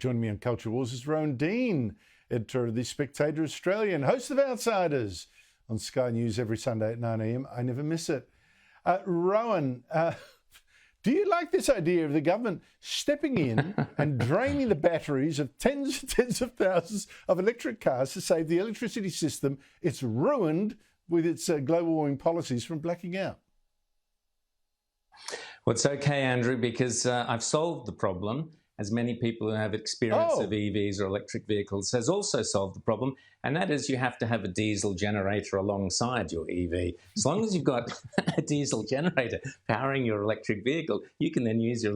Joining me on Culture Wars is Rowan Dean, editor of The Spectator Australia and host of Outsiders on Sky News every Sunday at 9 a.m. I never miss it. Rowan, do you like this idea of the government stepping in and draining the batteries of tens of thousands of electric cars to save the electricity system it's ruined with its global warming policies from blacking out? Well, it's okay, Andrew, because I've solved the problem, as many people who have experience of EVs or electric vehicles has also solved the problem, and that is you have to have a diesel generator alongside your EV. As long as you've got a diesel generator powering your electric vehicle, you can then use your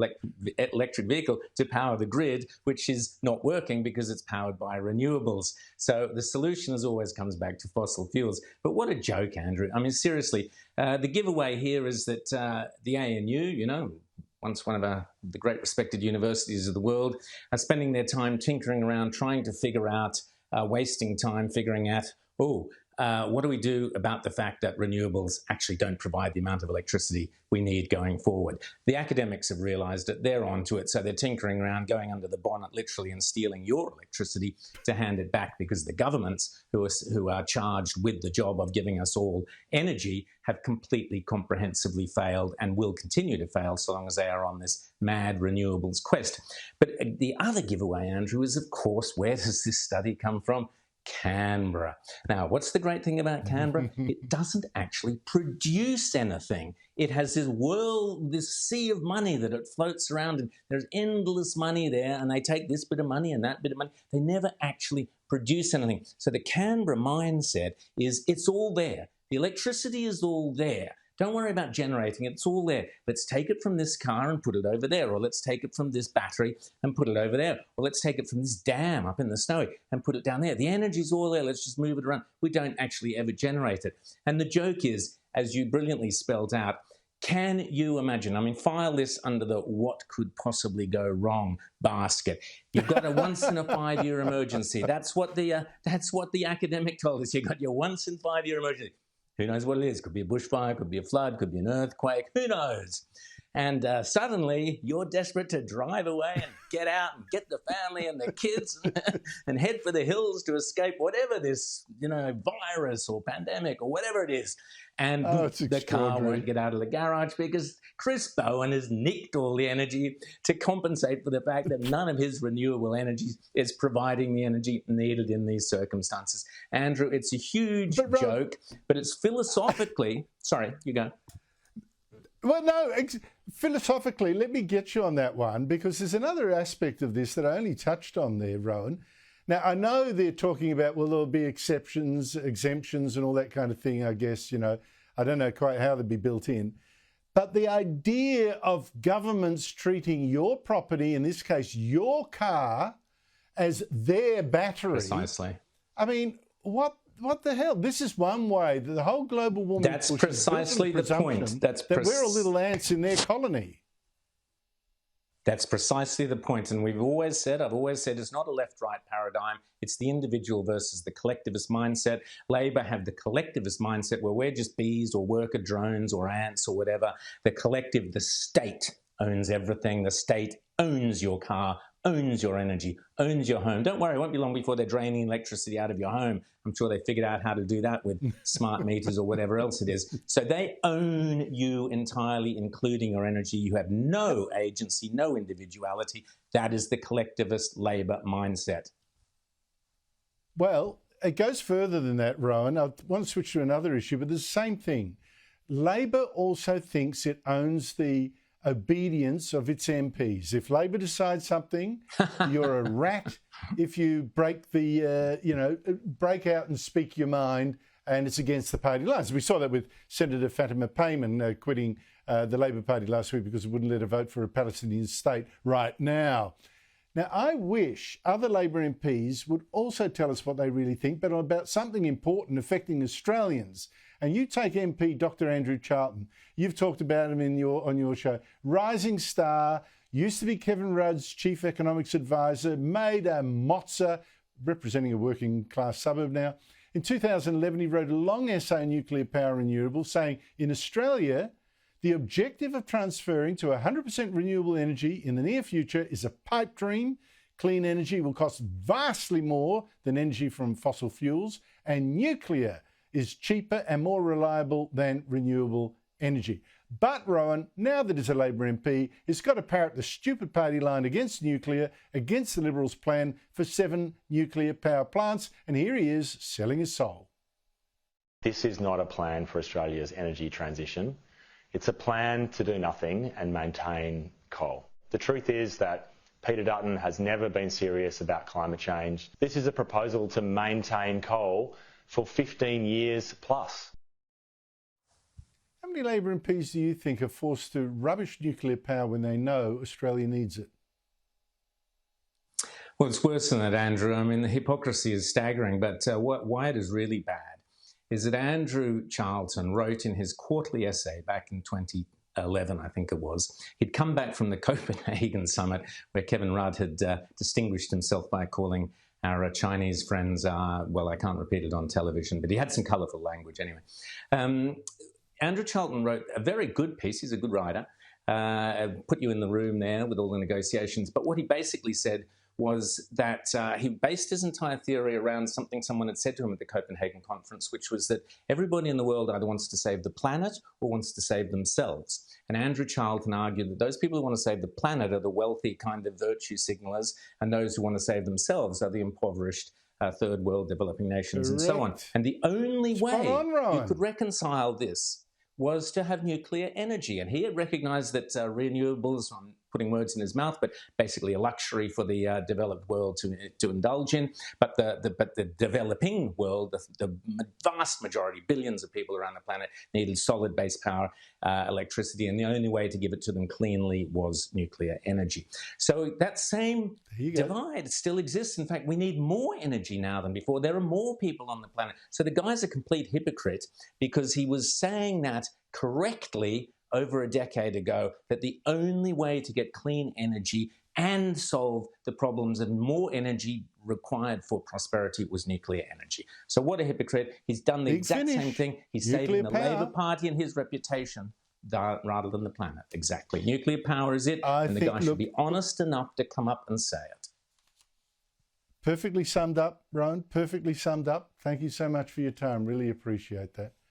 electric vehicle to power the grid, which is not working because it's powered by renewables. So the solution as always comes back to fossil fuels. But what a joke, Andrew. I mean, seriously, the giveaway here is that the ANU, you know, once one of the great respected universities of the world, are spending their time tinkering around, trying to figure out, wasting time figuring out, what do we do about the fact that renewables actually don't provide the amount of electricity we need going forward? The academics have realised it, they're onto it, so they're tinkering around, going under the bonnet literally and stealing your electricity to hand it back, because the governments who are charged with the job of giving us all energy have completely comprehensively failed and will continue to fail so long as they are on this mad renewables quest. But the other giveaway, Andrew, is of course, where does this study come from? Canberra. Now, what's the great thing about Canberra? It doesn't actually produce anything. It has this sea of money that it floats around, and there's endless money there, and they take this bit of money and that bit of money. They never actually produce anything. So the Canberra mindset is it's all there. The electricity is all there. Don't worry about generating it. It's all there. Let's take it from this car and put it over there. Or let's take it from this battery and put it over there. Or let's take it from this dam up in the snowy and put it down there. The energy's all there. Let's just move it around. We don't actually ever generate it. And the joke is, as you brilliantly spelled out, can you imagine? I mean, file this under the what could possibly go wrong basket. You've got a once in a 5-year emergency. That's what the academic told us. You've got your once in 5-year emergency. Who knows what it is? Could be a bushfire, could be a flood, could be an earthquake, who knows? And suddenly you're desperate to drive away and get out and get the family and the kids and head for the hills to escape whatever this, virus or pandemic or whatever it is. And the car won't get out of the garage because Chris Bowen has nicked all the energy to compensate for the fact that none of his renewable energy is providing the energy needed in these circumstances. Andrew, it's a huge joke, but it's philosophically... Sorry, you go. Well, no, philosophically, let me get you on that one, because there's another aspect of this that I only touched on there, Rowan. Now, I know they're talking about, well, there'll be exceptions, exemptions and all that kind of thing, I guess, I don't know quite how they'd be built in. But the idea of governments treating your property, in this case, your car, as their battery. Precisely. I mean, what the hell? This is one way that the whole global warming... That's precisely the point. That we're all little ants in their colony. That's precisely the point. And I've always said it's not a left-right paradigm. It's the individual versus the collectivist mindset. Labor have the collectivist mindset where we're just bees or worker drones or ants or whatever. The collective, the state owns everything. The state owns your car, owns your energy, owns your home. Don't worry, it won't be long before they're draining electricity out of your home. I'm sure they figured out how to do that with smart meters or whatever else it is. So they own you entirely, including your energy. You have no agency, no individuality. That is the collectivist Labor mindset. Well, it goes further than that, Rowan. I want to switch to another issue, but it's the same thing. Labor also thinks it owns the obedience of its MPs. If Labor decides something, you're a rat. If you break break out and speak your mind, and it's against the party lines. We saw that with Senator Fatima Payman quitting the Labor Party last week because it wouldn't let her vote for a Palestinian state right now. Now, I wish other Labor MPs would also tell us what they really think, but about something important affecting Australians. And you take MP Dr. Andrew Charlton. You've talked about him on your show. Rising star, used to be Kevin Rudd's chief economics advisor, made a mozza, representing a working class suburb now. In 2011, he wrote a long essay on nuclear power renewables, saying in Australia, the objective of transferring to 100% renewable energy in the near future is a pipe dream Clean energy will cost vastly more than energy from fossil fuels, and nuclear is cheaper and more reliable than renewable energy. But Rowan, now that he's a Labor MP, he's got to parrot the stupid party line against nuclear, against the Liberals' plan for 7 nuclear power plants, and here he is selling his soul. This is not a plan for Australia's energy transition. It's a plan to do nothing and maintain coal. The truth is that Peter Dutton has never been serious about climate change. This is a proposal to maintain coal for 15 years plus. How many Labor MPs do you think are forced to rubbish nuclear power when they know Australia needs it? Well, it's worse than that, Andrew. I mean, the hypocrisy is staggering, but why it is really bad is that Andrew Charlton wrote in his quarterly essay back in 2011, I think it was, he'd come back from the Copenhagen summit where Kevin Rudd had distinguished himself by calling our Chinese friends, well, I can't repeat it on television, but he had some colourful language anyway. Andrew Charlton wrote a very good piece. He's a good writer. Put you in the room there with all the negotiations. But what he basically said was that he based his entire theory around something someone had said to him at the Copenhagen conference, which was that everybody in the world either wants to save the planet or wants to save themselves. And Andrew Charlton argued that those people who want to save the planet are the wealthy kind of virtue signalers, and those who want to save themselves are the impoverished third world developing nations. Correct. And so on. And the only way Rowan. you could reconcile this was to have nuclear energy. And he had recognised that renewables, I'm putting words in his mouth, but basically a luxury for the developed world to indulge in. But the developing world, the vast majority, billions of people around the planet, needed solid base power electricity, and the only way to give it to them cleanly was nuclear energy. So that same divide still exists. In fact, we need more energy now than before. There are more people on the planet. So the guy's a complete hypocrite because he was saying that correctly over a decade ago, that the only way to get clean energy and solve the problems and more energy required for prosperity was nuclear energy. So what a hypocrite. He's done the exact same thing. He's saving the Labor Party and his reputation rather than the planet. Exactly. Nuclear power is it, and the guy should be honest enough to come up and say it. Perfectly summed up, Rowan. Perfectly summed up. Thank you so much for your time. Really appreciate that.